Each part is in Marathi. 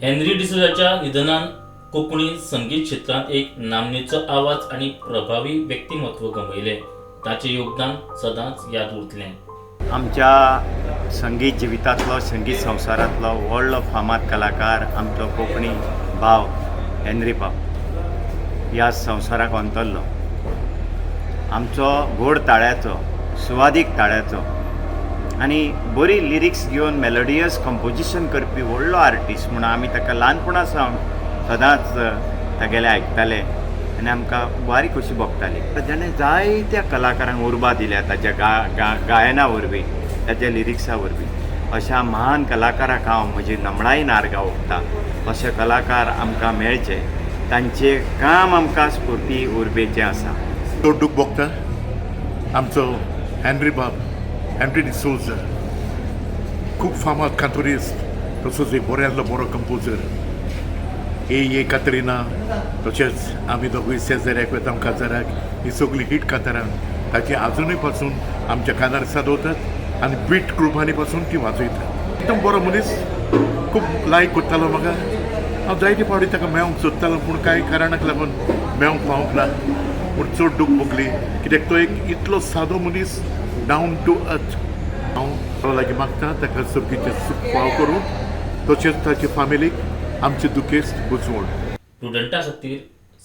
हेनरी डिसूजाच्या निधनान कोंकणी संगीत क्षेत्रात एक नामनेचो आवाज आणि प्रभावी व्यक्तिमत्व गमयले. ताचे योगदान सदांच याद उरतलें. आमच्या संगीत जिवितांतलो संगीत संवसारांतलो व्हडलो फामाद कलाकार आमचो कोंकणी भाव हेनरी भाव ह्या संवसाराक अंतरलो. आमचो गोड ताळ्याचो, सुवादीक ताळ्याचो आनी बरी लिरिक्स घेवन मेलोडियस कंपोजिशन करपी व्हडलो आर्टिस्ट म्हणून आमी ताका ल्हानपणा सावन सदांच तागेले आयकताले आनी आमकां बारीक कशी भोगताली. ताणें जायत्या कलाकारांक उर्बा दिल्या ताच्या गायना वरवीं, ताच्या लिरिक्सा वरवीं. अशा महान कलाकाराक हांव म्हजी नमळाई नारगां ओंपतां. अशे कलाकार आमकां मेळचे, तांचें काम आमकां स्फूर्ती उर्बेचें आसा. तो दूख भोगता आमचो हेनरी बाब, हेनरी डिसूजा, खूब फामाद कांतोरिस्ट, तसोच एक बऱ्यांतलो बरो कंपोजर. ए कातरिना, तशेंच आमी दोगूय शेजाऱ्याक वेताम काजाराक ही सगळीं हिट कांतारां ताची आजुनूय पासून आमच्या कानार सादवतात आनी बीट ग्रुपांनी पासून ती वाजयतात. एकदम बरो मनीस, खूब लायक करतालो म्हाका. हांव जायते फावटी ताका मेळोंक सोदतालो पूण कांय कारणाक लागून मेळोंक पावूंक ना. पूण चड दूख भोगली कित्याक तो एक इतलो सादो मनीस, डावन टू अर्थ. हांव तो लागीं मागता ताका सगळींचे सूख फाव करूं, तशेंच ताचे फॅमिलीक आमचे दुखेस्त बुजवण. स्टुडंटा खातीर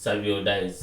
सावियो डायज.